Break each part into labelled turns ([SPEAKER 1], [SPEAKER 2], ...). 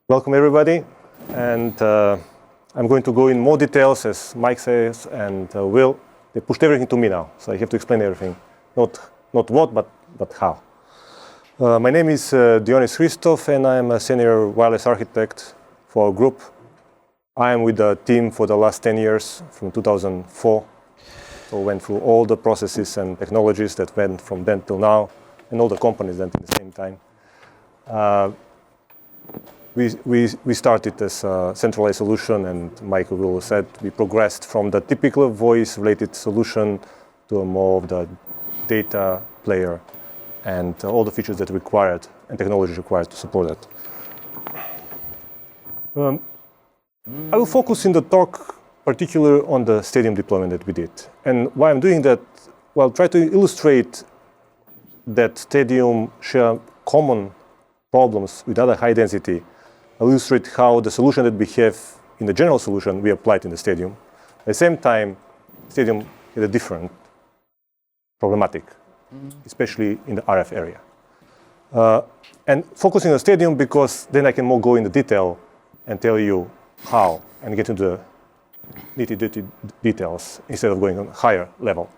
[SPEAKER 1] Welcome everybody, and I'm going to go in more details as Mike says, and they pushed everything to me now, so I have to explain everything. Not what, but how. My name is Dionis Christov, and I'm a senior wireless architect for our group. I am with the team for the last 10 years, from 2004. So went through all the processes and technologies that went from then till now, and all the companies that at the same time. We started as a centralized solution, and Michael will said we progressed from the typical voice-related solution to a more of the data player and all the features that required and technology required to support that. I will focus in the talk particularly on the stadium deployment that we did. And why I'm doing that, well, try to illustrate that stadium share common problems with other high density. I'll illustrate how the solution that we have in the general solution we applied in the stadium. At the same time, stadium had a different problematic, especially in the RF area. And focusing on the stadium because then I can more go into detail and tell you how and get into the nitty-gritty details instead of going on a higher level.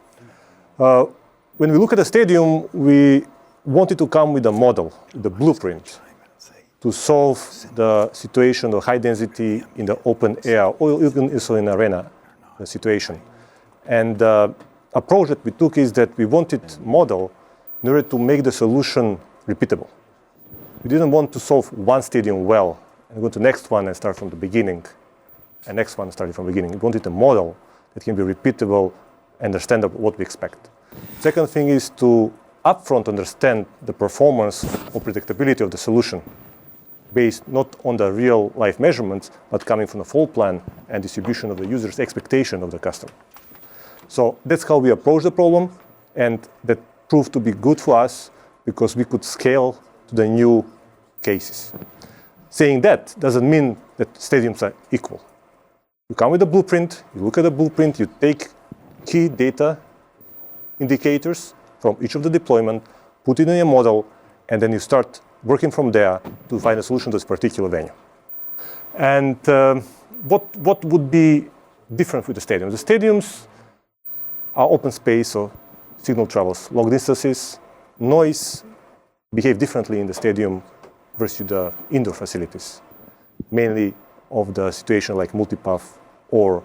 [SPEAKER 1] When we look at the stadium, we wanted to come with a model, the blueprint, to solve the situation of high density in the open air, or even also in arena situation. And the approach that we took is that we wanted model in order to make the solution repeatable. We didn't want to solve one stadium well and go to the next one and start from the beginning, and next one starting from the beginning. We wanted a model that can be repeatable and understand what we expect. Second thing is to upfront understand the performance or predictability of the solution, based not on the real life measurements, but coming from the fault plan and distribution of the user's expectation of the customer. So that's how we approach the problem, and that proved to be good for us because we could scale to the new cases. Saying that doesn't mean that stadiums are equal. You come with a blueprint, you look at the blueprint, you take key data indicators from each of the deployment, put it in a model, and then you start working from there to find a solution to this particular venue. And what would be different with the stadiums? The stadiums are open space, so signal travels long distances. Noise behave differently in the stadium versus the indoor facilities, mainly of the situation like multipath or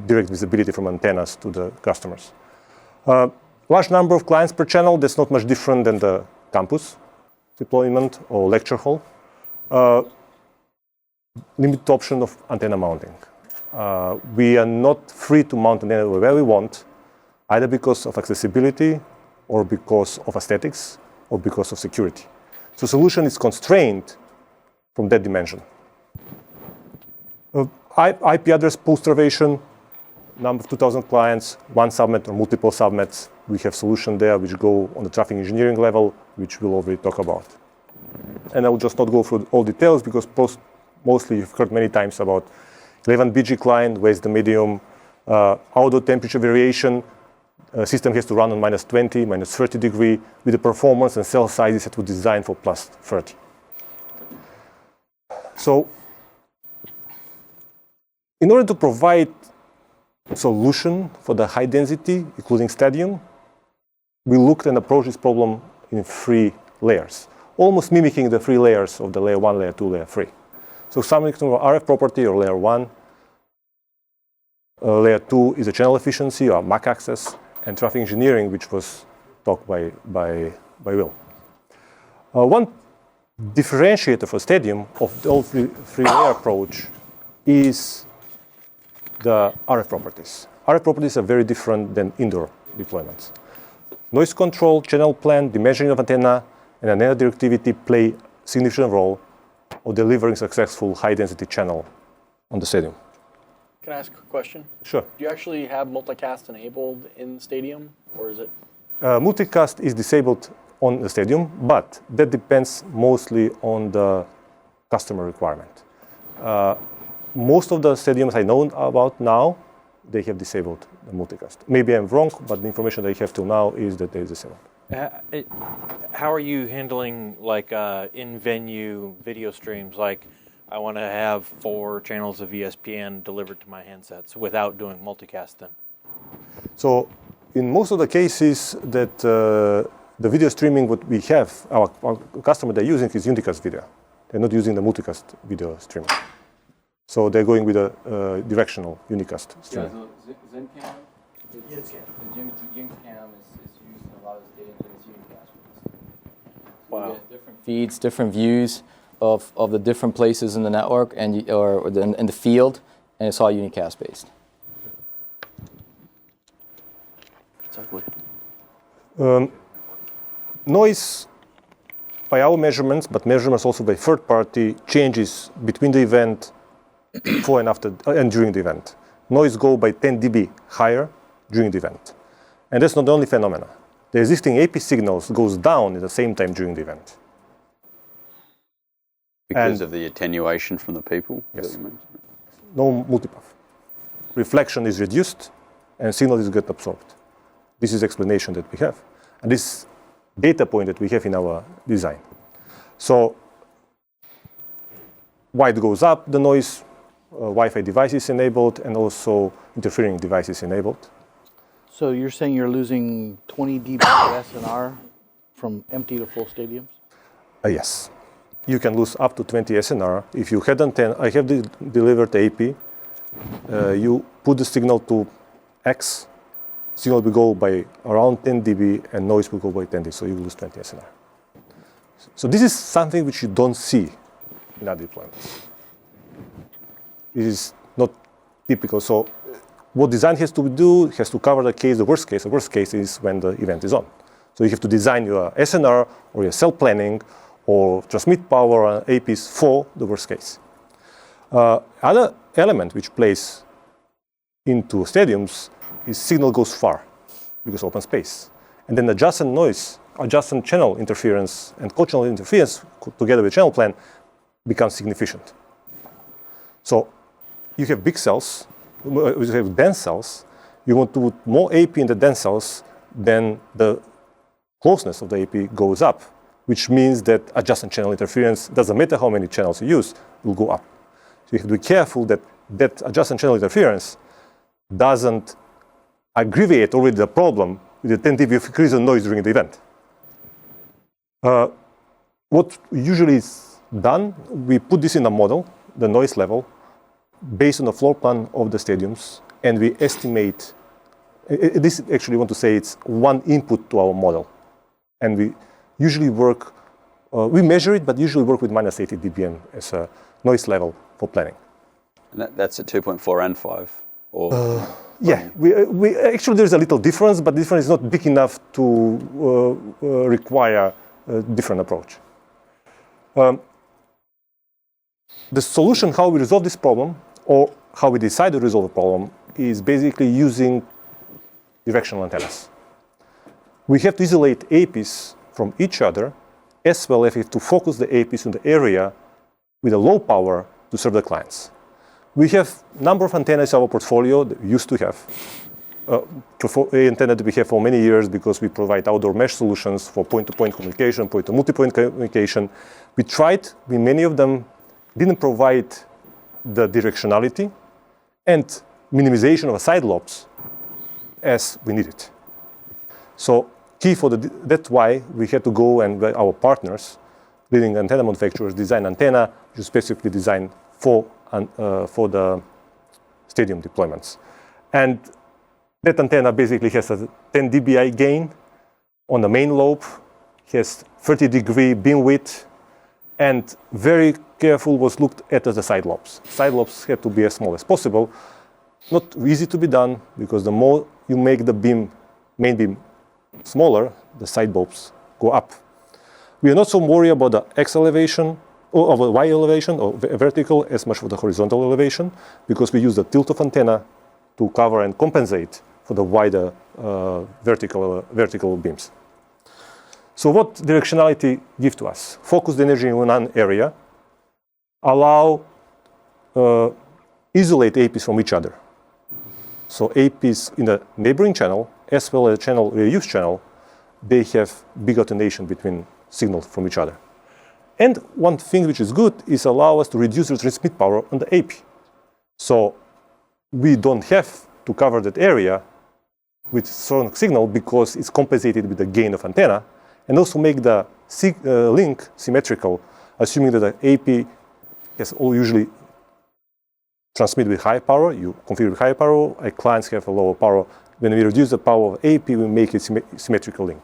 [SPEAKER 1] direct visibility from antennas to the customers. Large number of clients per channel, that's not much different than the campus deployment or lecture hall. Limited option of antenna mounting. We are not free to mount antenna where we want, either because of accessibility or because of aesthetics or because of security. So solution is constrained from that dimension. IP address pool starvation, number of 2,000 clients, one subnet or multiple subnets. We have solution there which go on the traffic engineering level, which we'll already talk about. And I will just not go through all details because mostly you've heard many times about 11BG client, where's the medium, outdoor temperature variation. System has to run on -20, -30 degree with the performance and cell sizes that were designed for +30. So in order to provide solution for the high density, including stadium, we looked and approached this problem in 3 layers, almost mimicking the 3 layers of the layer 1, layer 2, layer 3. So something from RF property or layer 1. Layer 2 is the channel efficiency or MAC access, and traffic engineering, which was talked by Will. One differentiator for stadium of the all 3-layer approach is the RF properties. RF properties are very different than indoor deployments. Noise control, channel plan, dimensioning of antenna, and antenna directivity play a significant role of delivering successful high-density channel on the stadium.
[SPEAKER 2] Can I ask a question?
[SPEAKER 1] Sure.
[SPEAKER 2] Do you actually have multicast enabled in the stadium, or is it?
[SPEAKER 1] Multicast is disabled on the stadium, but that depends mostly on the customer requirement. Most of the stadiums I know about now, they have disabled the multicast. Maybe I'm wrong, but the information that I have till now is that they disabled.
[SPEAKER 3] How are you handling like in-venue video streams? Like, I want to have 4 channels of ESPN delivered to my handsets without doing multicasting.
[SPEAKER 1] So in most of the cases that the video streaming what we have, our customer they're using is unicast video. They're not using the multicast video streaming. So they're going with a directional unicast streaming.
[SPEAKER 4] Yeah, so ZenCam, the GymCam is used in a lot of stadiums and it's unicast. So you get different feeds, different views of the different places in the network and in the field, and it's all unicast based.
[SPEAKER 2] Exactly.
[SPEAKER 1] Noise, by our measurements, but measurements also by third party, changes between the event, before and after, and during the event. Noise go by 10 dB higher during the event. And that's not the only phenomena. The existing AP signals goes down at the same time during the event.
[SPEAKER 5] Because of the attenuation from the people?
[SPEAKER 1] Yes. No multipath. Reflection is reduced and signal is get absorbed. This is the explanation that we have. And this data point that we have in our design. So white goes up, the noise, Wi-Fi devices enabled, and also interfering devices enabled.
[SPEAKER 6] So you're saying you're losing 20 dB of SNR from empty to full stadiums?
[SPEAKER 1] Yes. You can lose up to 20 SNR. If you had antenna, I have delivered AP, you put the signal to X, signal will go by around 10 dB and noise will go by 10 dB, so you will lose 20 SNR. So this is something which you don't see in other deployments. This is not typical. So what design has to do has to cover the case, the worst case. The worst case is when the event is on. So you have to design your SNR or your cell planning or transmit power and APs for the worst case. Other element which plays into stadiums is signal goes far because open space. And then adjacent noise, adjacent channel interference and co-channel interference together with channel plan becomes significant. So you have big cells, you have dense cells, you want to put more AP in the dense cells, then the closeness of the AP goes up, which means that adjacent channel interference, doesn't matter how many channels you use, will go up. So you have to be careful that that adjacent channel interference doesn't aggravate already the problem with the 10 dB of increase in noise during the event. What usually is done, we put this in a model, the noise level, based on the floor plan of the stadiums, and we estimate, this actually want to say it's one input to our model. And we usually work, we measure it, but usually work with minus 80 dBm as a noise level for planning.
[SPEAKER 5] And that's at 2.4 and 5? Or
[SPEAKER 1] yeah, we actually there's a little difference, but the difference is not big enough to require a different approach. The solution, how we resolve this problem, or how we decide to resolve the problem, is basically using directional antennas. We have to isolate APs from each other, as well as we have to focus the APs in the area with a low power to serve the clients. We have a number of antennas in our portfolio that we used to have. Antenna that we have for many years because we provide outdoor mesh solutions for point-to-point communication, point-to-multipoint communication. We tried, many of them didn't provide the directionality and minimization of side lobes as we needed. So key for that's why we had to go and our partners, leading antenna manufacturers, design antenna which is specifically designed for the stadium deployments. And that antenna basically has a 10 dBi gain on the main lobe, has 30-degree beam width, and very careful was looked at the side lobes. Side lobes had to be as small as possible. Not easy to be done because the more you make the main beam smaller, the side lobes go up. We are not so worried about the X elevation or of a Y elevation or vertical as much for the horizontal elevation because we use the tilt of antenna to cover and compensate for the wider vertical beams. So what directionality gives to us? Focus the energy in one area, allow isolate APs from each other. So APs in the neighboring channel, as well as channel reuse channel, they have big alternation between signals from each other. And one thing which is good is allow us to reduce the transmit power on the AP. So we don't have to cover that area with strong signal because it's compensated with the gain of antenna, and also make the link symmetrical, assuming that the AP has all usually transmit with high power. You configure with high power, clients have a lower power. When we reduce the power of AP, we make a symmetrical link.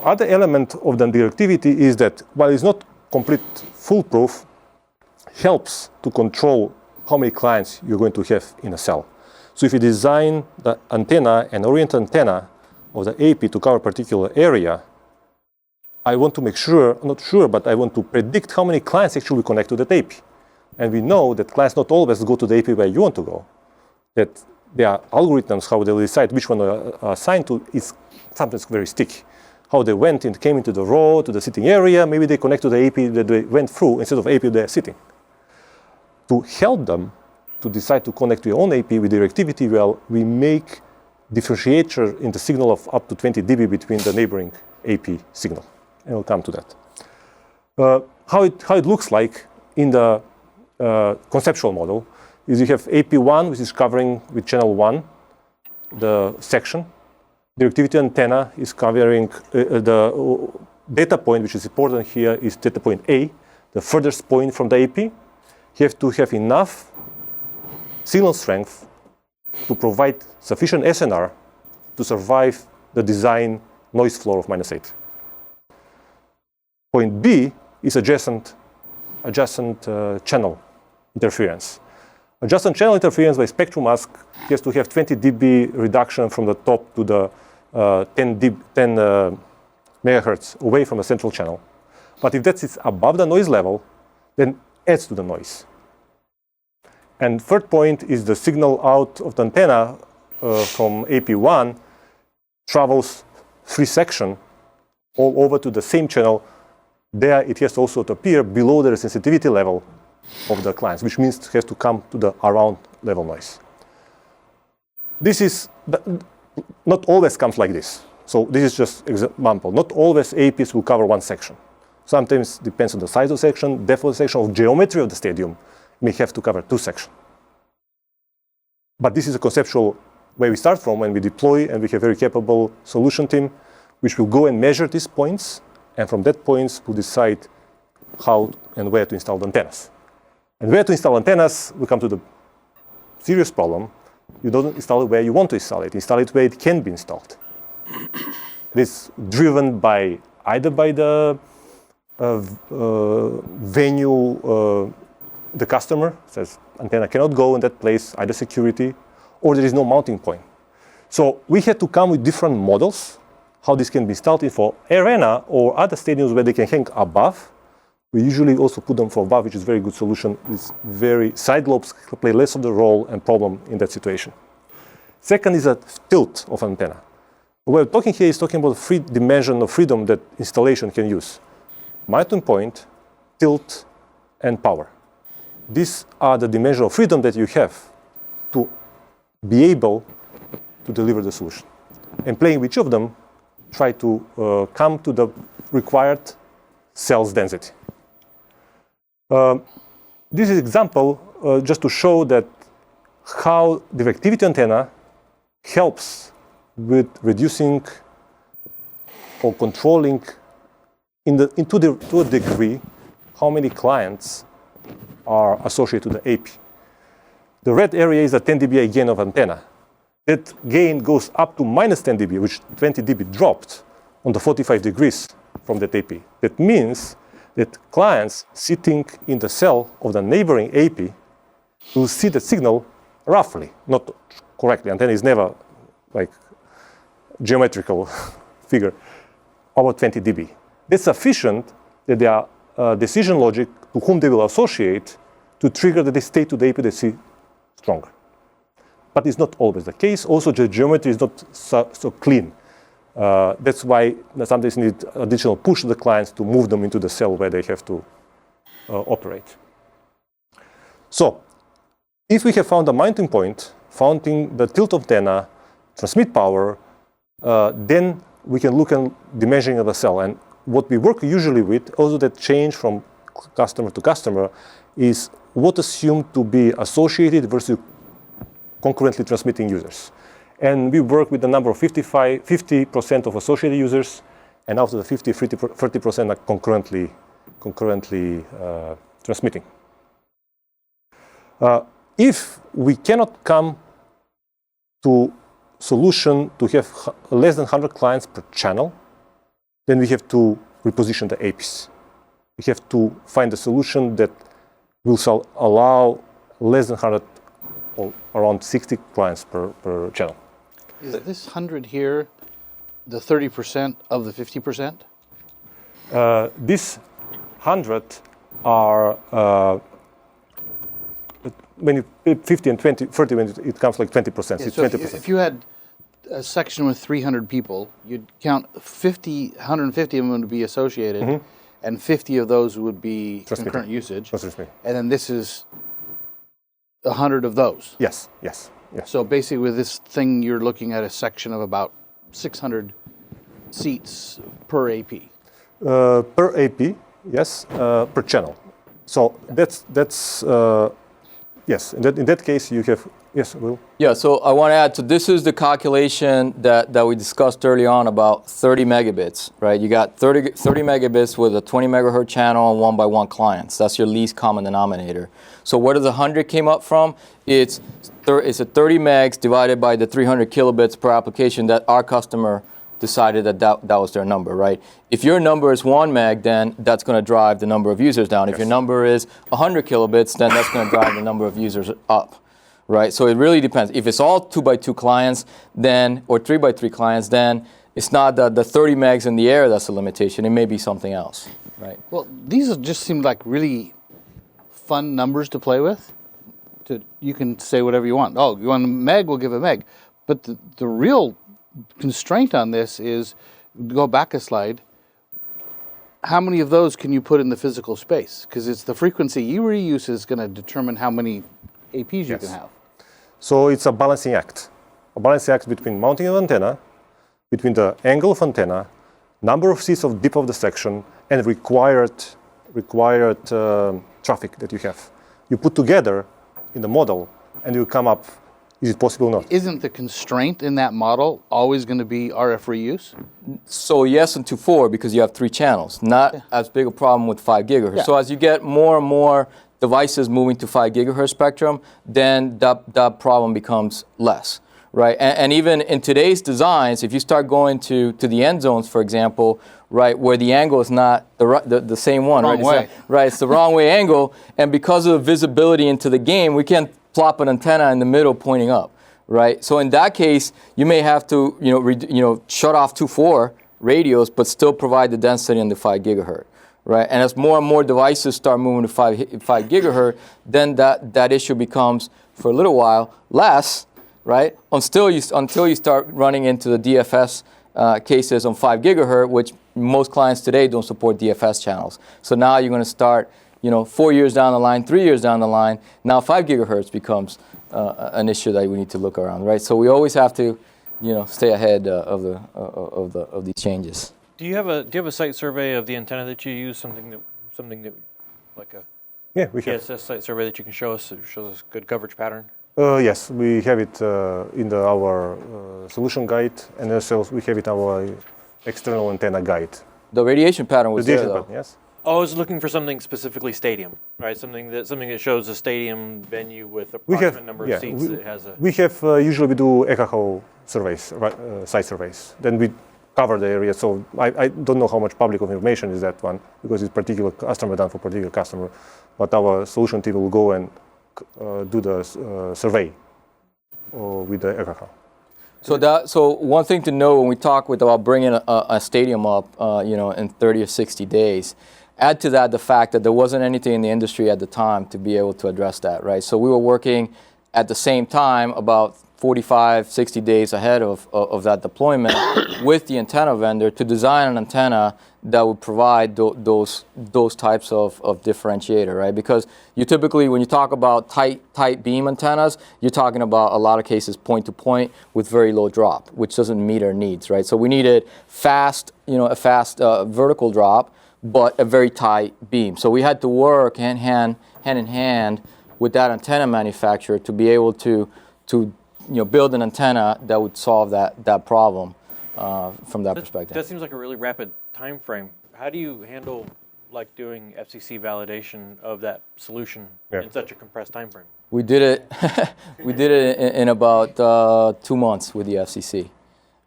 [SPEAKER 1] Other element of the directivity is that while it's not complete foolproof, helps to control how many clients you're going to have in a cell. So if you design the antenna and orient antenna of the AP to cover a particular area, I want to make sure, not sure, but I want to predict how many clients actually will connect to that AP. And we know that clients not always go to the AP where you want to go. That there are algorithms how they decide which one they are assigned to is sometimes very sticky. How they went and came into the row, to the sitting area, maybe they connect to the AP that they went through instead of AP they're sitting. To help them to decide to connect to your own AP with directivity, well, we make differentiator in the signal of up to 20 dB between the neighboring AP signal. And we'll come to that. How it looks like in the conceptual model is you have AP1, which is covering with channel 1 the section. Directivity antenna is covering the data point, which is important here, is data point A, the furthest point from the AP. You have to have enough signal strength to provide sufficient SNR to survive the design noise floor of -8. Point B is adjacent channel interference. Adjacent channel interference by spectrum mask has to have 20 dB reduction from the top to the 10 megahertz away from the central channel. But if that is above the noise level, then adds to the noise. And third point is the signal out of the antenna from AP1 travels 3 sections all over to the same channel. There it has also to appear below the sensitivity level of the clients, which means it has to come to the around level noise. This is not always comes like this. So this is just example. Not always APs will cover one section. Sometimes depends on the size of the section, depth of the section, of geometry of the stadium. May have to cover 2 sections. But this is a conceptual where we start from when we deploy, and we have a very capable solution team, which will go and measure these points, and from that points we'll decide how and where to install the antennas. And where to install antennas, we come to the serious problem. You don't install it where you want to install it where it can be installed. It is driven by either by the venue, the customer says antenna cannot go in that place, either security, or there is no mounting point. So we had to come with different models, how this can be installed in for arena or other stadiums where they can hang above. We usually also put them for above, which is a very good solution. It's very side lobes play less of the role and problem in that situation. Second is a tilt of antenna. What we're talking here is talking about free dimension of freedom that installation can use. Mounting point, tilt, and power. These are the dimension of freedom that you have to be able to deliver the solution. And playing with each of them, try to come to the required cells density. This is an example just to show that how directivity antenna helps with reducing or controlling to a degree how many clients are associated to the AP. The red area is a 10 dBi gain of antenna. That gain goes up to minus 10 dB, which 20 dB dropped on the 45 degrees from that AP. That means that clients sitting in the cell of the neighboring AP will see the signal roughly, not correctly. Antenna is never like geometrical figure, about 20 dB. That's sufficient that there are decision logic to whom they will associate to trigger that they stay to the AP they see stronger. But it's not always the case. Also, the geometry is not so clean. That's why sometimes you need additional push to the clients to move them into the cell where they have to operate. So, if we have found a mounting point, founding the tilt antenna, transmit power, then we can look at the measuring of the cell. And what we work usually with, also that change from customer to customer, is what assumed to be associated versus concurrently transmitting users. And we work with the number of 50% of associated users, and out of the 50, 30% are concurrently transmitting. If we cannot come to solution to have less than 100 clients per channel, then we have to reposition the APIs. We have to find a solution that will allow less than 100 or around 60 clients per channel.
[SPEAKER 6] Is this 100 here the 30% of the 50%?
[SPEAKER 1] These 100 are when you put 50 and 20, 30, when it comes like 20%.
[SPEAKER 6] Yeah,
[SPEAKER 1] It's
[SPEAKER 6] so
[SPEAKER 1] 20%.
[SPEAKER 6] if you had a section with 300 people, you'd count 150 of them would be associated, and 50 of those would be concurrent usage.
[SPEAKER 1] Transmitting.
[SPEAKER 6] And then this is 100 of those.
[SPEAKER 1] Yes.
[SPEAKER 6] So basically with this thing, you're looking at a section of about 600 seats per AP.
[SPEAKER 1] Per AP, yes, per channel. So that's yes. In that case, you have yes, Will.
[SPEAKER 4] Yeah, so I want to add, so this is the calculation that we discussed early on about 30 megabits, right? You got 30 megabits with a 20 megahertz channel and 1x1 clients. That's your least common denominator. So where does the 100 came up from? It's a 30 megs divided by the 300 kilobits per application that our customer decided that was their number, right? If your number is 1 meg, then that's going to drive the number of users down. If your number is 100 kilobits, then that's going to drive the number of users up. Right, so it really depends. If it's all 2x2 clients, then or 3x3 clients, then it's not the 30 megs in the air that's the limitation. It may be something else, right?
[SPEAKER 6] Well, these just seem like really fun numbers to play with. You can say whatever you want. Oh, you want a meg? We'll give a meg. But the real constraint on this is, go back a slide. How many of those can you put in the physical space? Because it's the frequency you reuse is going to determine how many APs you can have.
[SPEAKER 1] So it's a balancing act between mounting an antenna, between the angle of antenna, number of seats of depth of the section, and required traffic that you have. You put together in the model, and you come up. Is it possible or not?
[SPEAKER 6] Isn't the constraint in that model always going to be RF reuse?
[SPEAKER 4] So yes and to 4 because you have 3 channels. Not as big a problem with 5 gigahertz.
[SPEAKER 6] Yeah.
[SPEAKER 4] So as you get more and more devices moving to 5 gigahertz spectrum, then that problem becomes less, right? And even in today's designs, if you start going to the end zones, for example, right, where the angle is not the same one,
[SPEAKER 6] Wrong way.
[SPEAKER 4] It's the wrong way angle, and because of the visibility into the game, we can't plop an antenna in the middle pointing up, right? So in that case, you may have to shut off 2.4 radios, but still provide the density in the 5 gigahertz. Right, and as more and more devices start moving to 5 gigahertz, then that issue becomes, for a little while, less, right? Until you start running into the DFS cases on 5 gigahertz, which most clients today don't support DFS channels. So now you're going to start, 4 years down the line, 3 years down the line. Now 5 gigahertz becomes an issue that we need to look around, right? So we always have to, stay ahead of these changes.
[SPEAKER 3] Do you have a site survey of the antenna that you use? Something that like a
[SPEAKER 1] We have.
[SPEAKER 3] PSS site survey that you can show us? It shows us good coverage pattern.
[SPEAKER 1] Yes, we have it in our solution guide, and also we have it our external antenna guide.
[SPEAKER 4] The radiation pattern was there,
[SPEAKER 1] Radiation
[SPEAKER 4] though.
[SPEAKER 1] pattern, yes.
[SPEAKER 3] Oh, I was looking for something specifically stadium, right? Something that shows a stadium venue with approximate number of seats that has a.
[SPEAKER 1] We have usually we do EKH surveys, site surveys. Then we cover the area. So I don't know how much public information is that one because it's particular customer done for particular customer. But our solution team will go and do the survey with the EKH.
[SPEAKER 4] So one thing to know when we talk about bringing a stadium up, in 30 or 60 days, add to that the fact that there wasn't anything in the industry at the time to be able to address that, right? So we were working at the same time, about 45, 60 days ahead of that deployment with the antenna vendor to design an antenna that would provide those types of differentiator, right? Because you typically, when you talk about tight beam antennas, you're talking about a lot of cases point to point with very low drop, which doesn't meet our needs, right? So we needed fast, a fast vertical drop, but a very tight beam. So we had to work hand in hand with that antenna manufacturer to be able to build an antenna that would solve that problem from that perspective.
[SPEAKER 3] That seems like a really rapid time frame. How do you handle like doing FCC validation of that solution in such a compressed time frame?
[SPEAKER 4] We did it. We did it in about 2 months with the FCC,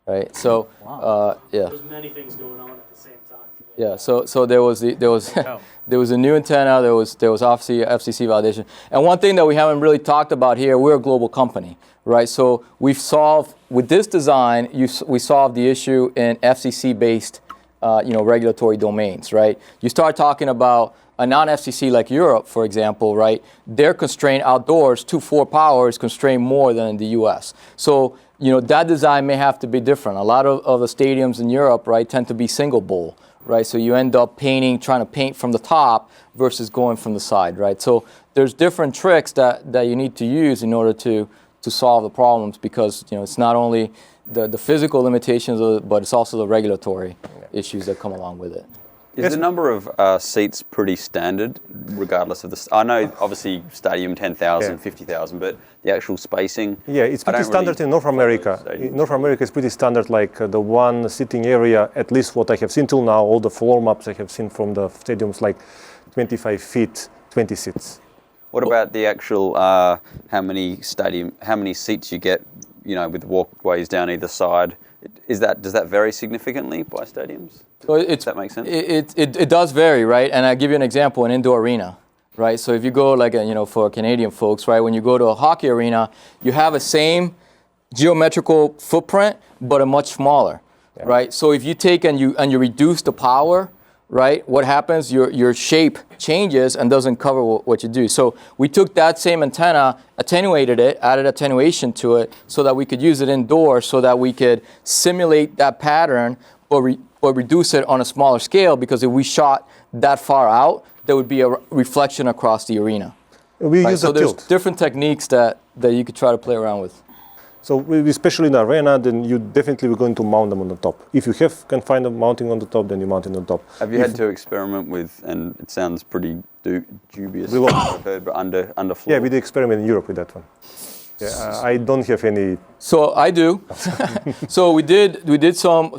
[SPEAKER 4] right? So yeah.
[SPEAKER 7] There's many things going on at the same time.
[SPEAKER 4] Yeah. So there was there was a new antenna. There was obviously FCC validation. And one thing that we haven't really talked about here, we're a global company, right? So we've solved with this design. We solved the issue in FCC-based regulatory domains, right? You start talking about a non-FCC like Europe, for example, right? They're constrained outdoors. 2.4 power is constrained more than in the U.S. So that design may have to be different. A lot of the stadiums in Europe, right, tend to be single bowl, right? So you end up trying to paint from the top versus going from the side, right? So there's different tricks that you need to use in order to solve the problems, because it's not only the physical limitations, but it's also the regulatory issues that come along with it.
[SPEAKER 5] Is the number of seats pretty standard, regardless of the? I know, obviously, stadium 10,000, 50,000, but the actual spacing.
[SPEAKER 1] Yeah, it's pretty standard in North America. In North America, it's pretty standard, like the one sitting area, at least what I have seen till now, all the floor maps I have seen from the stadiums, like 25 feet, 20 seats.
[SPEAKER 5] What about the actual, how many seats you get, with walkways down either side? Does that vary significantly by stadiums?
[SPEAKER 4] So
[SPEAKER 5] does that make sense?
[SPEAKER 4] It does vary, right? And I'll give you an example, an indoor arena, right? So if you go for Canadian folks, right, when you go to a hockey arena, you have a same geometrical footprint, but a much smaller, right? So if you take and you reduce the power, right, what happens? Your shape changes and doesn't cover what you do. So we took that same antenna, attenuated it, added attenuation to it, so that we could use it indoors, so that we could simulate that pattern, or reduce it on a smaller scale, because if we shot that far out, there would be a reflection across the arena.
[SPEAKER 1] So
[SPEAKER 4] there's different techniques that you could try to play around with.
[SPEAKER 1] So especially in the arena, then you definitely were going to mount them on the top. If you can find a mounting on the top, then you mount it on top.
[SPEAKER 5] Have you had to experiment with, and it sounds pretty dubious, I've heard, but under floor?
[SPEAKER 1] Yeah, we did experiment in Europe with that one. Yeah, I don't have any.
[SPEAKER 4] So I do. So we did some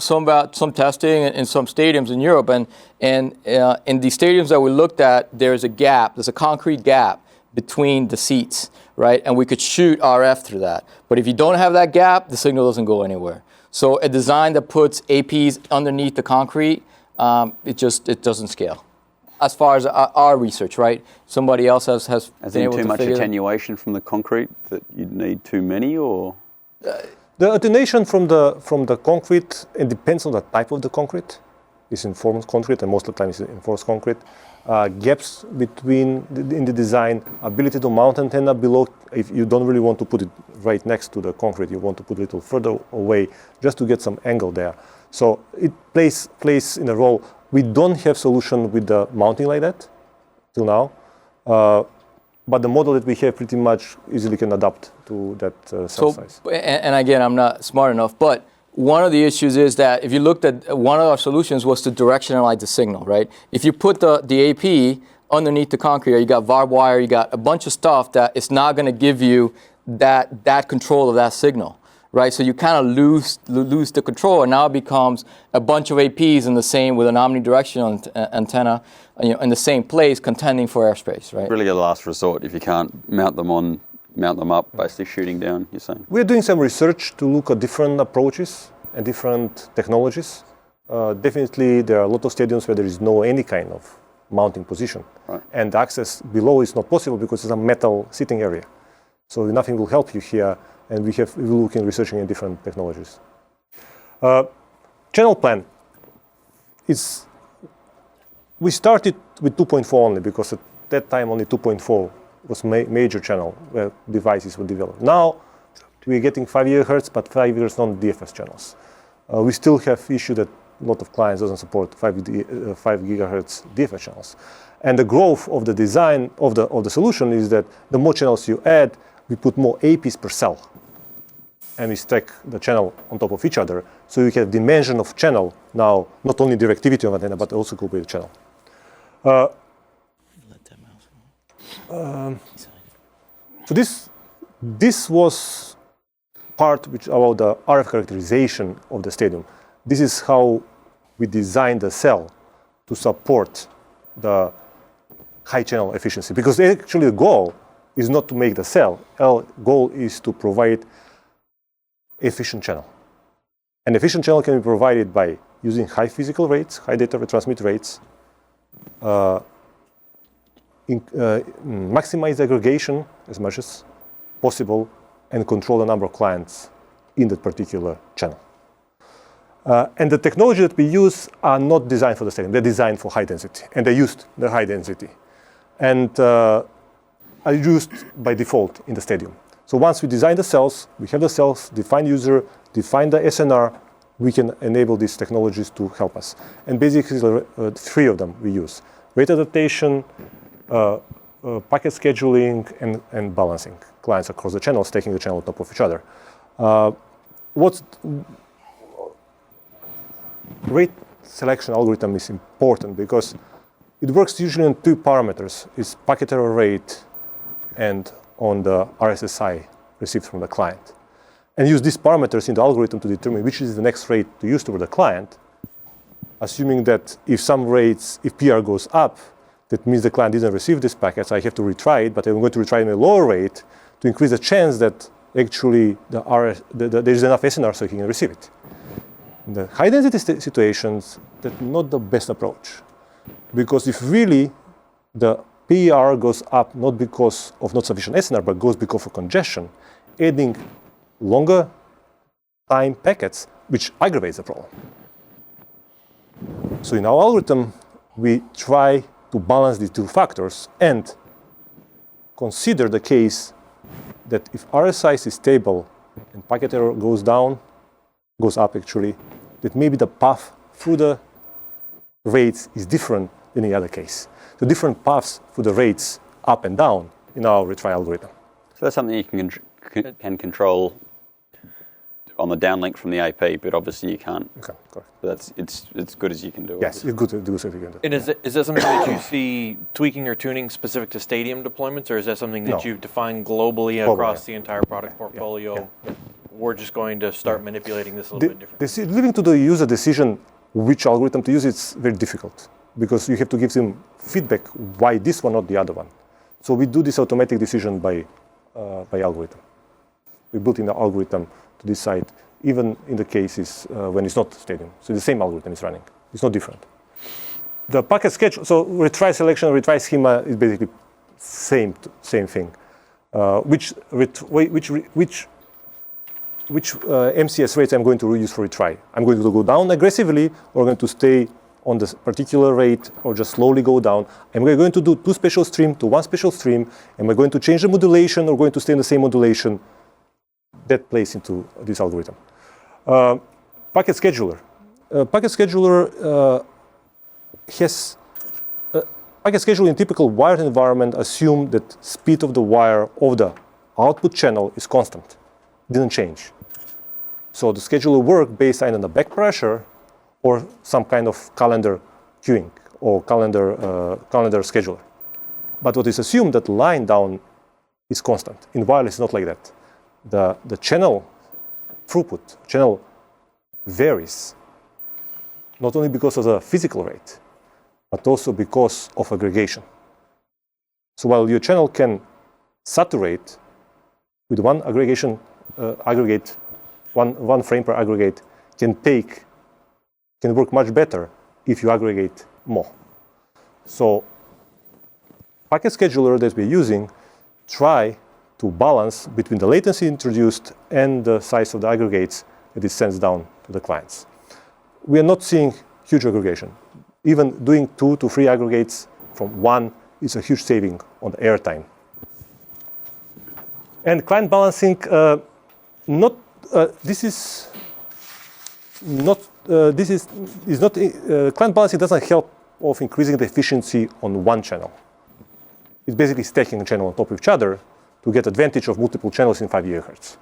[SPEAKER 4] testing in some stadiums in Europe, and in the stadiums that we looked at, there's a concrete gap between the seats, right? And we could shoot RF through that. But if you don't have that gap, the signal doesn't go anywhere. So a design that puts APs underneath the concrete, it doesn't scale. As far as our research, right? Somebody else has been able to
[SPEAKER 5] too much
[SPEAKER 4] figure
[SPEAKER 5] attenuation from the concrete that you'd need too many, or?
[SPEAKER 1] The attenuation from the concrete, it depends on the type of the concrete. It's informed concrete, and most of the time it's enforced concrete. Gaps in the design, ability to mount antenna below. If you don't really want to put it right next to the concrete, you want to put it a little further away, just to get some angle there. So it plays in a role. We don't have solution with the mounting like that till now, but the model that we have pretty much easily can adapt to that cell size.
[SPEAKER 4] And again, I'm not smart enough, but one of the issues is that if you looked at one of our solutions was to directionalize the signal, right? If you put the AP underneath the concrete, you got barbed wire, you got a bunch of stuff that it's not going to give you that control of that signal. Right, so you kind of lose the control, and now it becomes a bunch of APs with an omnidirectional antenna, in the same place, contending for airspace. Right.
[SPEAKER 5] Really, a last resort if you can't mount them up, basically shooting down. You're saying.
[SPEAKER 1] We're doing some research to look at different approaches and different technologies. Definitely, there are a lot of stadiums where there is no any kind of mounting position, and access below is not possible because it's a metal sitting area. So nothing will help you here. And we're looking, researching in different technologies. Channel plan we started with 2.4 only, because at that time only 2.4 was major channel where devices were developed. Now we're getting 5 gigahertz, but 5 gigahertz non-DFS channels. We still have issue that a lot of clients doesn't support 5 gigahertz DFS channels. And the growth of the design of the solution is that the more channels you add, we put more APs per cell. And we stack the channel on top of each other. So you have dimension of channel now, not only directivity of antenna, but also could be the channel. So this was part which about the RF characterization of the stadium. This is how we designed the cell to support the high channel efficiency. Because actually the goal is not to make the cell. Our goal is to provide efficient channel. An efficient channel can be provided by using high physical rates, high data transmit rates, maximize aggregation as much as possible, and control the number of clients in that particular channel. And the technology that we use are not designed for the stadium. They're designed for high density, and they used the high density, and are used by default in the stadium. So once we design the cells, we have the cells, define user, define the SNR, we can enable these technologies to help us. And basically, 3 of them we use: rate adaptation, packet scheduling, and balancing clients across the channels, taking the channel on top of each other. Rate selection algorithm is important because it works usually on 2 parameters: is packet error rate and on the RSSI received from the client. And use these parameters in the algorithm to determine which is the next rate to use toward the client, assuming that if PR goes up, that means the client didn't receive this packet, so I have to retry it, but I'm going to retry it at a lower rate to increase the chance that actually there is enough SNR so he can receive it. In the high density situations, that's not the best approach. Because if really the PR goes up not because of not sufficient SNR, but goes because of congestion, adding longer time packets, which aggravates the problem. So in our algorithm, we try to balance these 2 factors and consider the case that if RSI is stable and packet error goes up actually, that maybe the path through the rates is different than the other case. So different paths through the rates up and down in our retry algorithm.
[SPEAKER 5] So that's something you can control on the downlink from the AP, but obviously you can't.
[SPEAKER 1] Okay, correct.
[SPEAKER 5] But it's good as you can do.
[SPEAKER 1] Yes, it's good to do something you can do.
[SPEAKER 3] And is that something that you see tweaking or tuning specific to stadium deployments, or is that something that
[SPEAKER 1] No.
[SPEAKER 3] you've defined globally across the entire product portfolio? We're just going to start manipulating this a little bit differently.
[SPEAKER 1] Leaving to the user decision which algorithm to use, it's very difficult because you have to give them feedback why this one, not the other one. So we do this automatic decision by algorithm. We built in the algorithm to decide, even in the cases when it's not stadium. So the same algorithm is running. It's not different. The packet schedule, so retry selection, retry schema is basically same thing. Which MCS rates I'm going to use for retry? I'm going to go down aggressively, or going to stay on this particular rate, or just slowly go down? Am I going to do 2 special streams to 1 special stream? Am I going to change the modulation, or going to stay in the same modulation? That plays into this algorithm. Packet scheduler. Packet scheduler has packet scheduler in typical wired environment assume that speed of the wire of the output channel is constant, didn't change. So the scheduler work based on the back pressure or some kind of calendar queuing or calendar scheduler. But what is assumed that line down is constant. In wireless, it's not like that. The channel throughput, channel varies, not only because of the physical rate, but also because of aggregation. So while your channel can saturate with one aggregation, one frame per aggregate can work much better if you aggregate more. So packet scheduler that we're using try to balance between the latency introduced and the size of the aggregates that it sends down to the clients. We are not seeing huge aggregation. Even doing 2 to 3 aggregates from 1 is a huge saving on the airtime And client balancing, client balancing doesn't help of increasing the efficiency on one channel. It's basically stacking a channel on top of each other to get advantage of multiple channels in 5 GHz.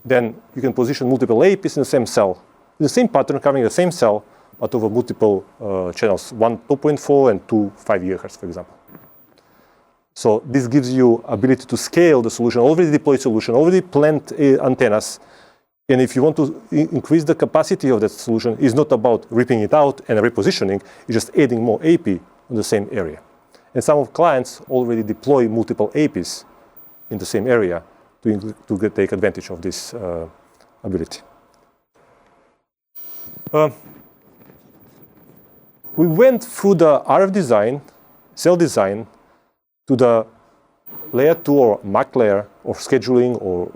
[SPEAKER 1] Then you can position multiple APs in the same cell, in the same pattern, covering the same cell, but over multiple channels, one 2.4 and two 5 GHz, for example. So this gives you ability to scale the solution, already deployed solution, already planned antennas. And if you want to increase the capacity of that solution, it's not about ripping it out and repositioning, it's just adding more AP in the same area. And some of clients already deploy multiple APs in the same area to take advantage of this ability. We went through the RF design, cell design, to the layer 2 or MAC layer of scheduling or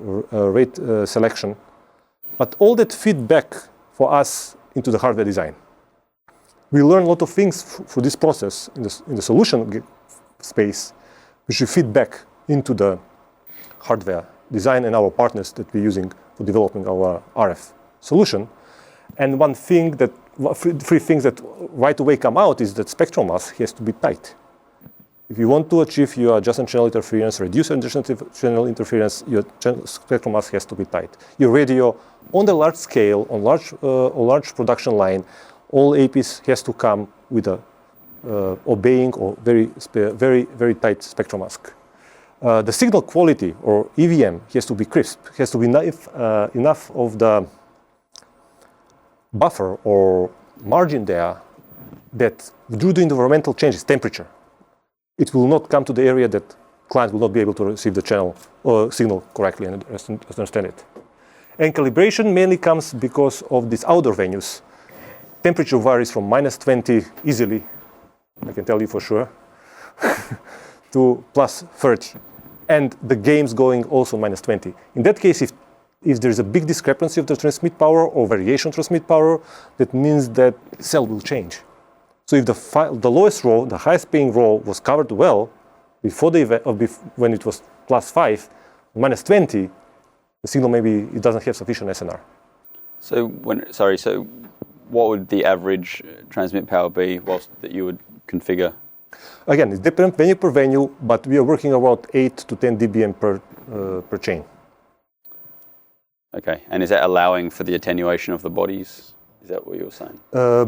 [SPEAKER 1] rate selection. But all that feedback for us into the hardware design. We learn a lot of things through this process in the solution space, which we feed back into the hardware design and our partners that we're using for developing our RF solution. And three things that right away come out is that spectral mask has to be tight. If you want to achieve your adjacent channel interference, reduce adjacent channel interference, your spectral mask has to be tight. Your radio on the large scale, on large production line, all APs has to come with a obeying or very tight spectral mask. The signal quality or EVM has to be crisp, has to be enough of the buffer or margin there that due to environmental changes, temperature, it will not come to the area that client will not be able to receive the channel or signal correctly and understand it. And calibration mainly comes because of these outdoor venues. Temperature varies from -20 easily, I can tell you for sure, to +30. And the game's going also -20. In that case, if there's a big discrepancy of the transmit power or variation transmit power, that means that cell will change. So if the lowest row, the highest paying row was covered well before the event, when it was +5, -20, the signal maybe it doesn't have sufficient SNR.
[SPEAKER 5] So what would the average transmit power be that you would configure?
[SPEAKER 1] Again, it's different venue per venue, but we are working about 8 to 10 dBm per chain.
[SPEAKER 5] Okay, and is that allowing for the attenuation of the bodies? Is that what you were saying?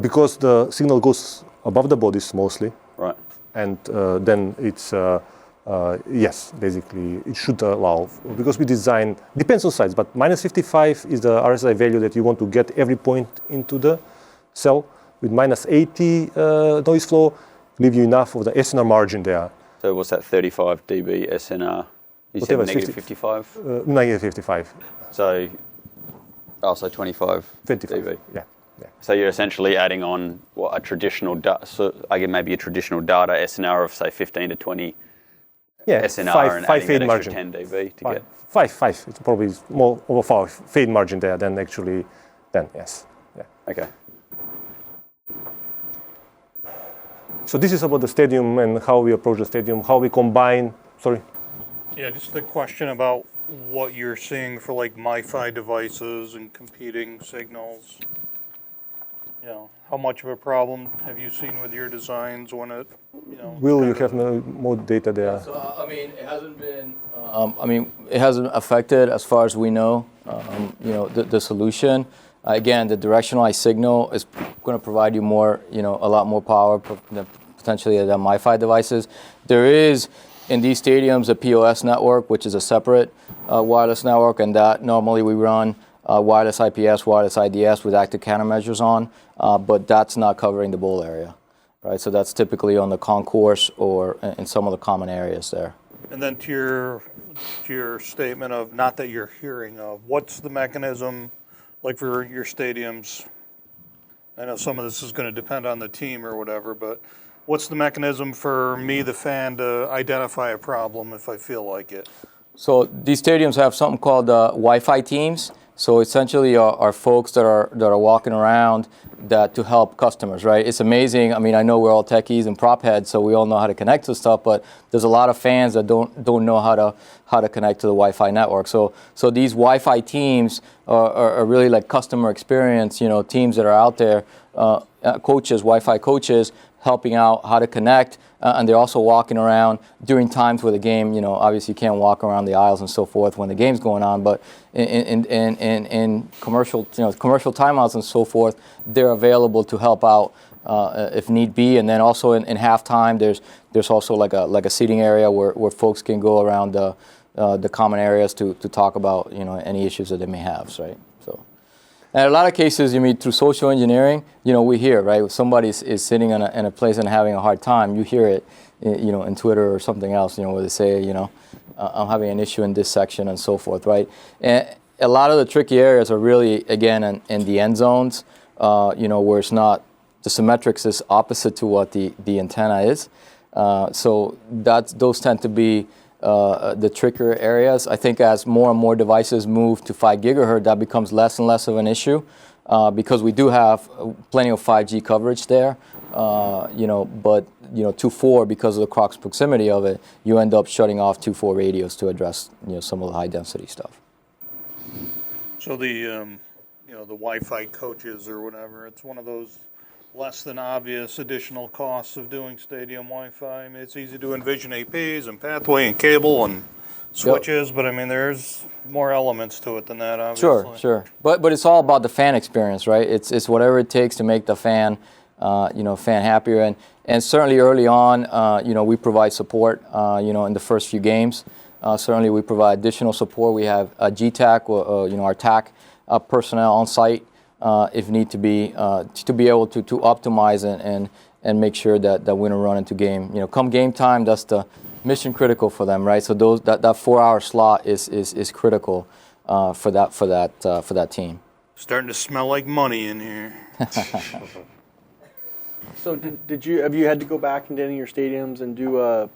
[SPEAKER 1] Because the signal goes above the bodies mostly.
[SPEAKER 5] Right.
[SPEAKER 1] And then it's, yes, basically it should allow, because we design, depends on size, but -55 is the RSI value that you want to get every point into the cell. With -80 noise flow, leave you enough of the SNR margin there.
[SPEAKER 5] So what's that 35 dB SNR? You said -55?
[SPEAKER 1] -55.
[SPEAKER 5] So 25 dB.
[SPEAKER 1] Yeah.
[SPEAKER 5] So you're essentially adding on a traditional, maybe a traditional data SNR of say 15 to 20 SNR and adding an extra 10 dB to get.
[SPEAKER 1] Five. It's probably more of a fade margin there than actually 10. Yes. Yeah.
[SPEAKER 5] Okay.
[SPEAKER 1] So this is about the stadium and how we approach the stadium, how we combine. Sorry.
[SPEAKER 8] Yeah, just a question about what you're seeing for like MiFi devices and competing signals. You know, how much of a problem have you seen with your designs when it,
[SPEAKER 1] Will you have more data there?
[SPEAKER 4] So, it hasn't been, it hasn't affected as far as we know, the solution. Again, the directionalized signal is going to provide you more, a lot more power potentially than MiFi devices. There is, in these stadiums, a POS network, which is a separate wireless network, and that normally we run wireless IPS, wireless IDS with active countermeasures on, but that's not covering the bowl area, right? So that's typically on the concourse or in some of the common areas there.
[SPEAKER 8] And then to your statement of not that you're hearing of, what's the mechanism like for your stadiums? I know some of this is going to depend on the team or whatever, but what's the mechanism for me, the fan, to identify a problem if I feel like it?
[SPEAKER 4] So these stadiums have something called Wi-Fi teams So essentially, are folks that are walking around that to help customers, right? It's amazing. I mean, I know we're all techies and prop heads, so we all know how to connect to stuff. But there's a lot of fans that don't know how to connect to the Wi-Fi network. So these Wi-Fi teams are really like customer experience, teams that are out there, coaches, Wi-Fi coaches, helping out how to connect, and they're also walking around during times where the game, obviously you can't walk around the aisles and so forth when the game's going on, but in commercial, commercial timeouts and so forth, they're available to help out if need be. And then also in halftime, there's also like a seating area where folks can go around the common areas to talk about any issues that they may have, right? So. And in a lot of cases, through social engineering, we hear, right? If somebody is sitting in a place and having a hard time, you hear it, in Twitter or something else, where they say, I'm having an issue in this section and so forth, right? And a lot of the tricky areas are really, again, in the end zones, where it's not, the symmetrics is opposite to what the antenna is. So those tend to be the trickier areas. I think as more and more devices move to 5 gigahertz, that becomes less and less of an issue because we do have plenty of 5G coverage there. But 2.4, because of the cross proximity of it, you end up shutting off 2.4 radios to address some of the high density stuff.
[SPEAKER 8] So the Wi-Fi coaches or whatever, it's one of those less than obvious additional costs of doing stadium Wi-Fi. I mean, it's easy to envision APs and pathway and cable and switches, but I mean, there's more elements to it than that, obviously.
[SPEAKER 4] Sure. But it's all about the fan experience, right? It's whatever it takes to make the fan, fan happier. And certainly early on, we provide support, in the first few games. Certainly we provide additional support. We have GTAC, our TAC personnel on site. If need to be able to optimize and make sure that we don't run into game. Come game time, that's the mission critical for them, right? So that 4-hour slot is critical for that team.
[SPEAKER 8] Starting to smell like money in here.
[SPEAKER 2] So have you had to go back into any of your stadiums and do a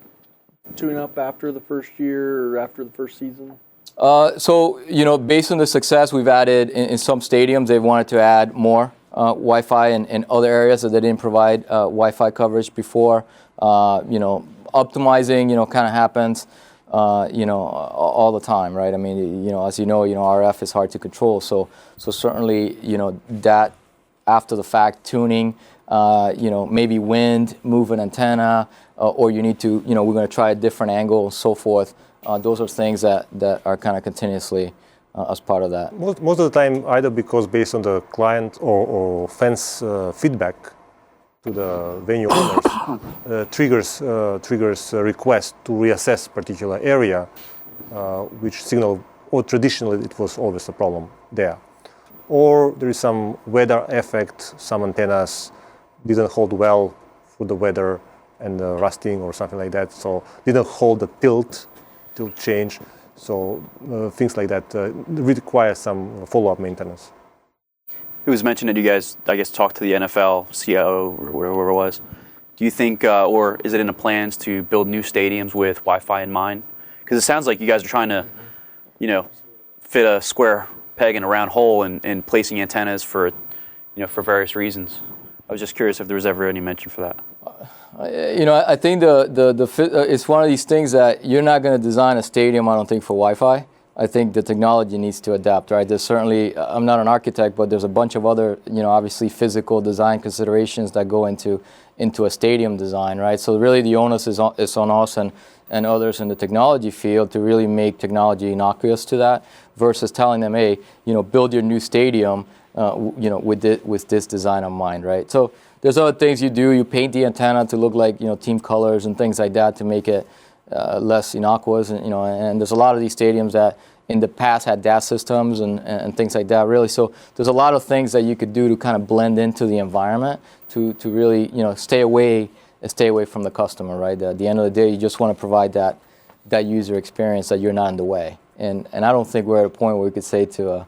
[SPEAKER 2] tune-up after the first year or after the first season? Based on the success we've added in some stadiums, they've wanted to add more Wi-Fi in other areas that they didn't provide Wi-Fi coverage before. Optimizing, kind of happens, all the time, right? I mean, as RF is hard to control. So certainly, that after the fact tuning, maybe wind, move an antenna, or you need to, we're going to try a different angle and so forth. Those are things that are kind of continuously as part of that.
[SPEAKER 1] Most of the time, either because based on the client or fans' feedback to the venue owners, triggers a request to reassess particular area, which signal, or traditionally it was always a problem there. Or there is some weather effect, some antennas didn't hold well for the weather and rusting or something like that, so didn't hold the tilt change. So things like that require some follow-up maintenance.
[SPEAKER 9] It was mentioned that you guys, I guess, talked to the NFL, CIO, or whatever it was. Do you think, or is it in the plans to build new stadiums with Wi-Fi in mind? Because it sounds like you guys are trying to, fit a square peg in a round hole and placing antennas for various reasons. I was just curious if there was ever any mention for that.
[SPEAKER 4] I think it's one of these things that you're not going to design a stadium, I don't think, for Wi-Fi. I think the technology needs to adapt, right? There's certainly, I'm not an architect, but there's a bunch of other, obviously physical design considerations that go into a stadium design, right? So really the onus is on us and others in the technology field to really make technology innocuous to that versus telling them, hey, build your new stadium, with this design in mind, right? So there's other things you do. You paint the antenna to look like, team colors and things like that to make it less innocuous. And there's a lot of these stadiums that in the past had DAS systems and things like that, really. So there's a lot of things that you could do to kind of blend into the environment to really, stay away from the customer, right? At the end of the day, you just want to provide that user experience that you're not in the way. And I don't think we're at a point where we could say to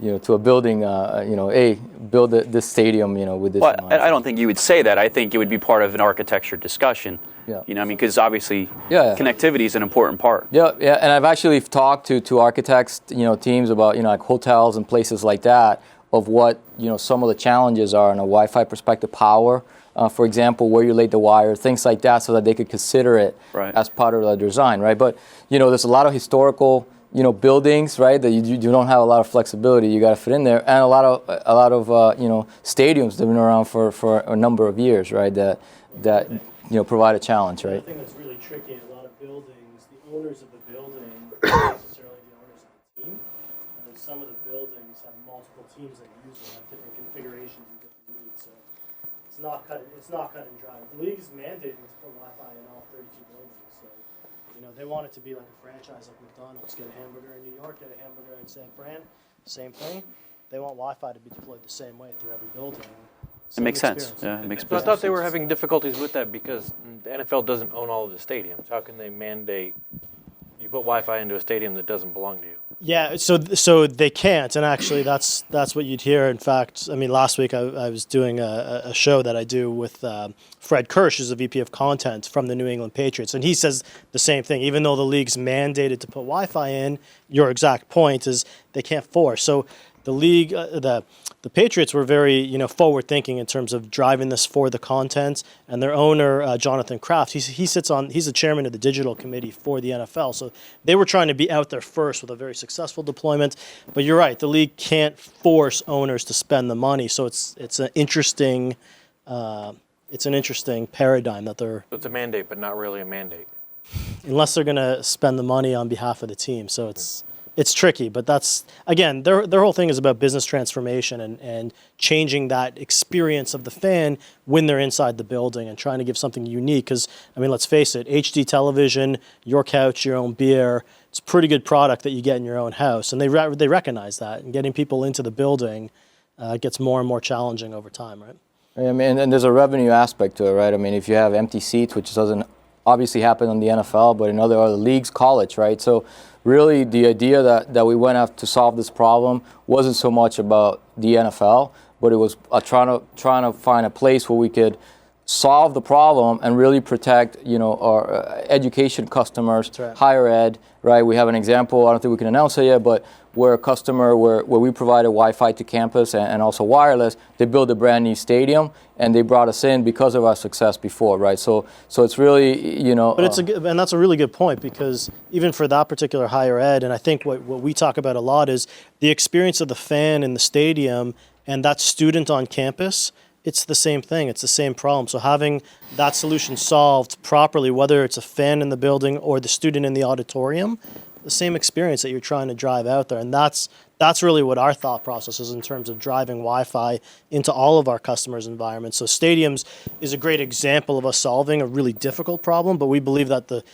[SPEAKER 2] to a building, hey, build this stadium, with this.
[SPEAKER 9] Well,
[SPEAKER 2] in mind.
[SPEAKER 9] I don't think you would say that. I think it would be part of an architecture discussion.
[SPEAKER 2] Yeah.
[SPEAKER 9] You know, I mean, because obviously
[SPEAKER 2] Yeah.
[SPEAKER 9] connectivity is an important part.
[SPEAKER 2] Yeah, yeah, and I've actually talked to architects, teams about, like hotels and places like that, of what, some of the challenges are in a Wi-Fi perspective, power, for example, where you laid the wire, things like that, so that they could consider it
[SPEAKER 9] Right.
[SPEAKER 2] as part of the design, right? But, there's a lot of historical, buildings, right, that you don't have a lot of flexibility. You got to fit in there, and a lot of stadiums that have been around for a number of years, right, that provide a challenge,
[SPEAKER 7] I
[SPEAKER 2] right?
[SPEAKER 7] think that's really tricky in a lot of buildings. The owners of the building aren't necessarily the owners of the team. And some of the buildings have multiple teams that use them, have different configurations and different needs. So it's not cut and dry. The league is mandating to put Wi-Fi in all 32 buildings. So they want it to be like a franchise, like McDonald's. Get a hamburger in New York, get a hamburger in San Fran. Same thing. They want Wi-Fi to be deployed the same way through every building.
[SPEAKER 9] It makes sense. Yeah, it makes
[SPEAKER 3] So I
[SPEAKER 9] sense.
[SPEAKER 3] thought they were having difficulties with that because the NFL doesn't own all of the stadiums. How can they mandate you put Wi-Fi into a stadium that doesn't belong to you?
[SPEAKER 7] Yeah, so they can't, and actually that's what you'd hear. In fact, I mean, last week I was doing a show that I do with Fred Kirsch, who's the VP of Content from the New England Patriots, and he says the same thing. Even though the league's mandated to put Wi-Fi in, your exact point is they can't force. So the league, the Patriots were very forward thinking in terms of driving this for the content, and their owner Jonathan Kraft, he's the chairman of the digital committee for the NFL. So they were trying to be out there first with a very successful deployment. But you're right, the league can't force owners to spend the money. So it's an interesting paradigm that they're,
[SPEAKER 3] So it's a mandate, but not really a mandate.
[SPEAKER 7] unless they're going to spend the money on behalf of the team. So it's tricky, but that's, again, their whole thing is about business transformation and changing that experience of the fan when they're inside the building and trying to give something unique. Because, I mean, let's face it, HD television, your couch, your own beer, it's a pretty good product that you get in your own house. And they recognize that. And getting people into the building gets more and more challenging over time, right?
[SPEAKER 2] I mean, and there's a revenue aspect to it, right? I mean, if you have empty seats, which doesn't obviously happen in the NFL, but in other leagues, college, right? So really the idea that we went after to solve this problem wasn't so much about the NFL, but it was trying to find a place where we could solve the problem and really protect, our education customers,
[SPEAKER 7] right.
[SPEAKER 2] Higher ed, right? We have an example, I don't think we can announce it yet, but where a customer, where we provided Wi-Fi to campus and also wireless, they built a brand new stadium and they brought us in because of our success before, right? So it's really,
[SPEAKER 7] But and that's a really good point, because even for that particular higher ed, and I think what we talk about a lot is the experience of the fan in the stadium and that student on campus. It's the same thing. It's the same problem. So having that solution solved properly, whether it's a fan in the building or the student in the auditorium, the same experience that you're trying to drive out there. And that's really what our thought process is in terms of driving Wi-Fi into all of our customers' environments. So stadiums is a great example of us solving a really difficult problem, but we believe that the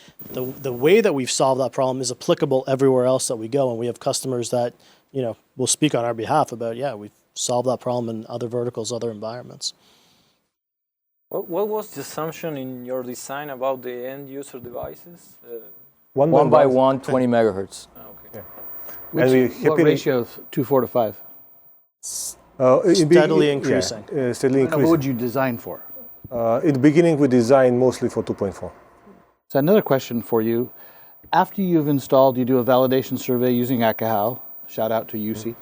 [SPEAKER 7] way that we've solved that problem is applicable everywhere else that we go. And we have customers that, will speak on our behalf about, we've solve that problem in other verticals, other environments.
[SPEAKER 10] What was the assumption in your design about the end user devices?
[SPEAKER 2] One by one, 20 megahertz.
[SPEAKER 10] Okay.
[SPEAKER 6] What ratio of 2.4 to 5?
[SPEAKER 7] Steadily increasing.
[SPEAKER 1] Steadily
[SPEAKER 6] What
[SPEAKER 1] increasing.
[SPEAKER 6] would you design for?
[SPEAKER 1] In the beginning, we designed mostly for 2.4.
[SPEAKER 6] So another question for you. After you've installed, you do a validation survey using Akahau. Shout out to UC.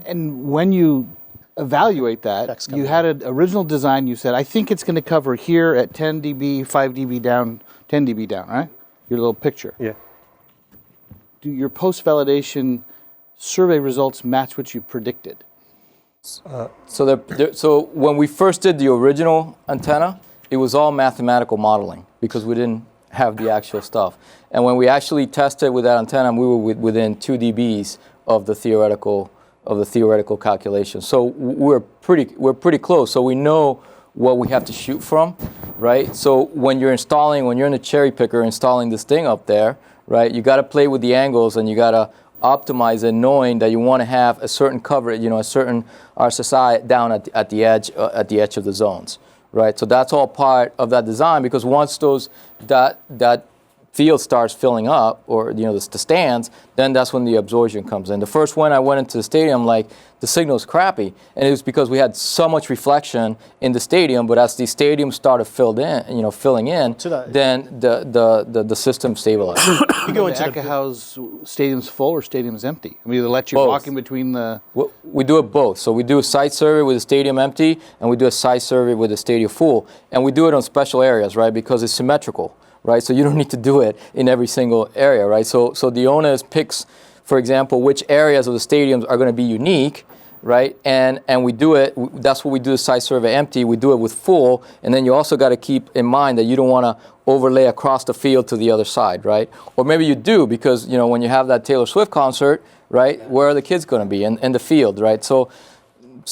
[SPEAKER 6] And when you evaluate that, you had an original design. You said, I think it's going to cover here at 10 dB, 5 dB down, 10 dB down, right? Your little picture.
[SPEAKER 1] Yeah.
[SPEAKER 6] Do your post-validation survey results match what you predicted?
[SPEAKER 2] So when we first did the original antenna, it was all mathematical modeling because we didn't have the actual stuff. And when we actually tested with that antenna, we were within 2 dBs of the theoretical calculation. So we're pretty close. So we know what we have to shoot from, right? So when you're in a cherry picker installing this thing up there, right? You got to play with the angles and you got to optimize it, knowing that you want to have a certain coverage, a certain RSSI down at the edge of the zones, right? So that's all part of that design, because once that field starts filling up, or the stands, then that's when the absorption comes in. The first one I went into the stadium, like the signal's crappy, and it was because we had so much reflection in the stadium. But as the stadium started filling in, then the system stabilized.
[SPEAKER 6] You go into House stadium's full or stadium's empty? I mean, they let you walk in between the.
[SPEAKER 2] We do it both. So we do a site survey with the stadium empty, and we do a site survey with the stadium full, and we do it on special areas, right? Because it's symmetrical, right? So you don't need to do it in every single area, right? So the owner picks, for example, which areas of the stadiums are going to be unique, right? And we do it. That's what we do. The site survey empty. We do it with full, and then you also got to keep in mind that you don't want to overlay across the field to the other side, right? Or maybe you do, because when you have that Taylor Swift concert, right? Where are the kids going to be in the field, right? So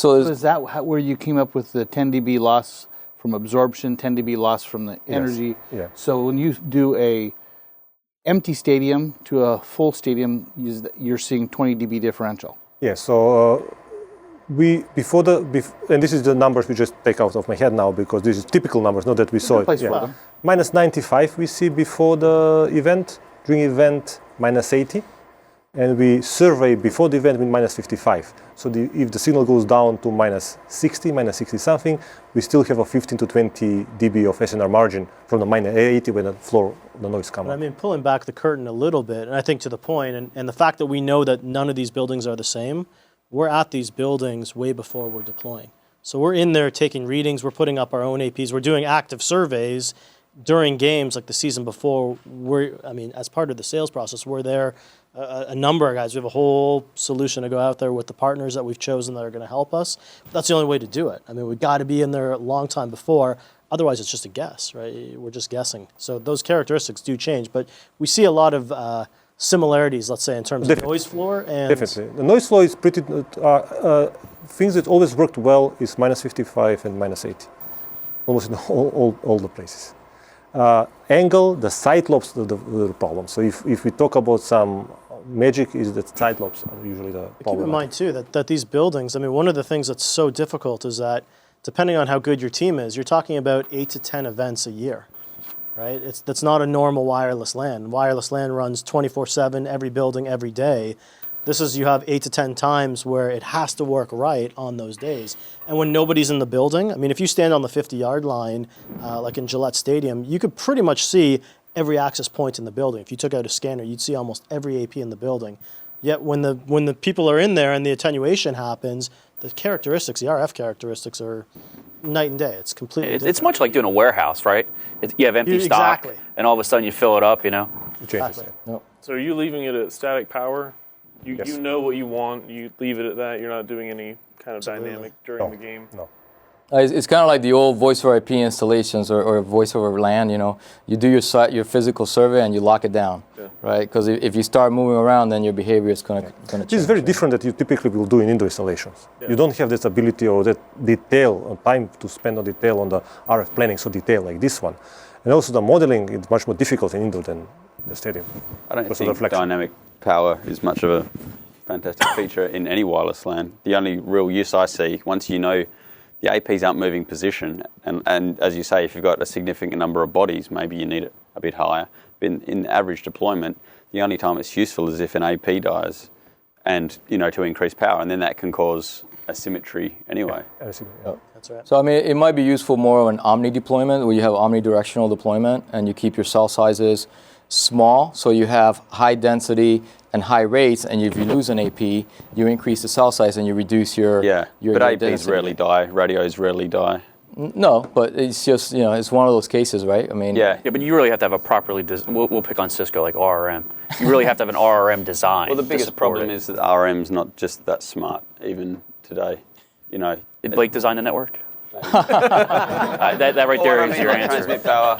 [SPEAKER 6] is that where you came up with the 10 dB loss from absorption, 10 dB loss from the energy?
[SPEAKER 1] Yeah.
[SPEAKER 6] So when you do a empty stadium to a full stadium, you're seeing 20 dB differential.
[SPEAKER 1] Yeah. So and this is the numbers we just take out of my head now, because this is typical numbers, not that we saw it. Yeah. Minus 95 we see before the event. During event, minus 80. And we survey before the event with minus 55. So if the signal goes down to minus 60, minus 60 something, we still have a 15 to 20 dB of SNR margin from the minus 80 when the noise comes.
[SPEAKER 7] I mean, pulling back the curtain a little bit, and I think to the point, and the fact that we know that none of these buildings are the same, we're at these buildings way before we're deploying. So we're in there taking readings, we're putting up our own APs, we're doing active surveys during games like the season before. As part of the sales process, we're there. A number of guys. We have a whole solution to go out there with the partners that we've chosen that are going to help us. That's the only way to do it. I mean, we've got to be in there a long time before. Otherwise, it's just a guess, right? We're just guessing. So those characteristics do change. But we see a lot of similarities, let's say, in terms of noise floor. And
[SPEAKER 1] definitely. The noise floor is pretty... things that always worked well is minus 55 and minus 80. Almost in all the places. Angle, the side lobes are the problem. So if we talk about some magic, is that side lobes are usually the problem.
[SPEAKER 7] Keep in mind too that these buildings, one of the things that's so difficult is that depending on how good your team is, you're talking about 8 to 10 events a year, right? That's not a normal wireless LAN. Wireless LAN runs 24/7, every building, every day. This is, you have 8 to 10 times where it has to work right on those days. And when nobody's in the building, if you stand on the 50-yard line, like in Gillette Stadium, you could pretty much see every access point in the building. If you took out a scanner, you'd see almost every AP in the building. Yet when the people are in there and the attenuation happens, the characteristics, the RF characteristics are night and day. It's completely different.
[SPEAKER 9] It's much like doing a warehouse, right? You have empty stock, and all of a sudden you fill it up,
[SPEAKER 7] Exactly.
[SPEAKER 2] Yep.
[SPEAKER 11] So are you leaving it at static power? You know what you want, you leave it at that, you're not doing any kind of dynamic during the game?
[SPEAKER 1] No.
[SPEAKER 2] It's kind of like the old voice over IP installations or voice over LAN. You do your physical survey and you lock it down, right? Because if you start moving around, then your behavior is going to change.
[SPEAKER 1] This is very different that you typically will do in indoor installations. Yeah. You don't have this ability or that detail or time to spend on detail on the RF planning, so detail like this one. And also the modeling is much more difficult in indoor than the stadium.
[SPEAKER 5] I don't think dynamic power is much of a fantastic feature in any wireless LAN. The only real use I see, once you know the APs aren't moving position, and as you say, if you've got a significant number of bodies, maybe you need it a bit higher. But in average deployment, the only time it's useful is if an AP dies, and to increase power, and then that can cause asymmetry anyway.
[SPEAKER 1] Yeah.
[SPEAKER 7] That's right.
[SPEAKER 2] So it might be useful more of an omni deployment, where you have omnidirectional deployment, and you keep your cell sizes small, so you have high density and high rates, and if you lose an AP, you increase the cell size and you reduce your
[SPEAKER 5] but APs
[SPEAKER 2] density.
[SPEAKER 5] rarely die, radios rarely die.
[SPEAKER 2] No, but it's just it's one of those cases, right?
[SPEAKER 9] Yeah, but you really have to have a properly we'll pick on Cisco like RRM. You really have to have an RRM design.
[SPEAKER 5] Well, the biggest problem is that RM's not just that smart even today.
[SPEAKER 9] Did Blake design the network? that right there is your answer.
[SPEAKER 5] Transmit power.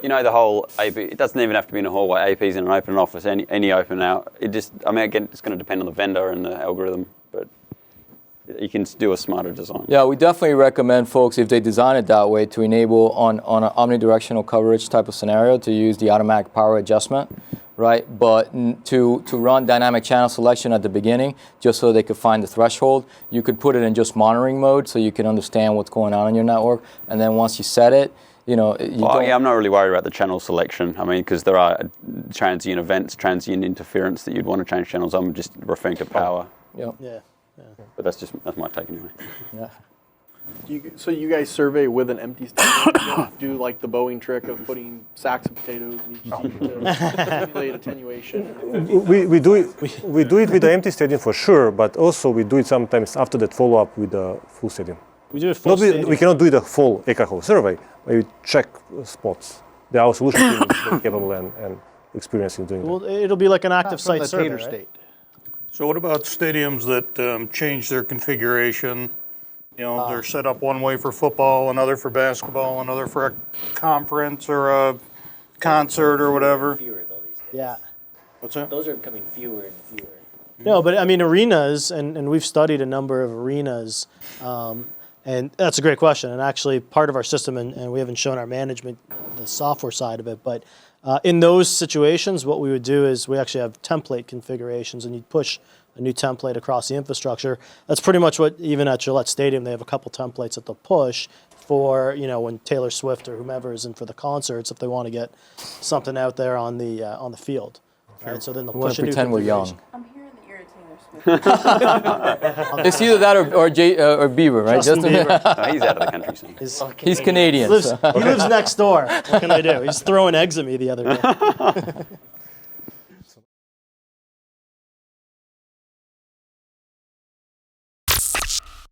[SPEAKER 5] The whole AP, it doesn't even have to be in a hallway. AP's in an open office, any open out. Again, it's going to depend on the vendor and the algorithm, but you can do a smarter design.
[SPEAKER 2] Yeah, we definitely recommend folks, if they design it that way, to enable on an omnidirectional coverage type of scenario to use the automatic power adjustment, right? But to run dynamic channel selection at the beginning, just so they could find the threshold, you could put it in just monitoring mode so you can understand what's going on in your network. And then once you set it, you know, you
[SPEAKER 5] Well,
[SPEAKER 2] don't.
[SPEAKER 5] yeah, I'm not really worried about the channel selection. I mean, because there are transient events, transient interference that you'd want to change channels. I'm just referring to power,
[SPEAKER 2] Yeah.
[SPEAKER 7] Yeah.
[SPEAKER 5] but that's my take anyway.
[SPEAKER 2] Yeah.
[SPEAKER 12] So you guys survey with an empty stadium? You don't do like the Boeing trick of putting sacks of potatoes in each seat to simulate attenuation?
[SPEAKER 1] We do it with the empty stadium for sure, but also we do it sometimes after that follow-up with the full stadium.
[SPEAKER 7] We do it full stadium.
[SPEAKER 1] We cannot do the full ECHO survey, but we check spots. Our solution team is very capable and experienced in doing that.
[SPEAKER 7] Well, it'll be like an active
[SPEAKER 6] From
[SPEAKER 7] site
[SPEAKER 6] the
[SPEAKER 7] survey,
[SPEAKER 6] Tater
[SPEAKER 7] right?
[SPEAKER 6] State.
[SPEAKER 8] So what about stadiums that change their configuration? You know, they're set up one way for football, another for basketball, another for a conference or a concert or whatever.
[SPEAKER 13] Fewer though these days.
[SPEAKER 7] Yeah.
[SPEAKER 8] What's that?
[SPEAKER 13] Those are becoming fewer and fewer.
[SPEAKER 7] No, but I mean arenas, and we've studied a number of arenas, and that's a great question. And actually, part of our system, and we haven't shown our management the software side of it, but in those situations, what we would do is we actually have template configurations, and you'd push a new template across the infrastructure. That's pretty much what, even at Gillette Stadium, they have a couple templates that they'll push for, you know, when Taylor Swift or whomever is in for the concerts, if they want to get something out there on the field. Right? So then they'll
[SPEAKER 2] We want
[SPEAKER 7] push
[SPEAKER 2] to
[SPEAKER 7] a new
[SPEAKER 2] pretend we're
[SPEAKER 7] configuration.
[SPEAKER 2] young.
[SPEAKER 13] I'm hearing that you're a Taylor Swift.
[SPEAKER 2] It's either that or Bieber, right?
[SPEAKER 7] Justin Bieber.
[SPEAKER 5] No, he's out of the country soon.
[SPEAKER 2] He's Canadian.
[SPEAKER 7] He lives
[SPEAKER 2] so.
[SPEAKER 7] next door. What can I do? He's throwing eggs at me the other day.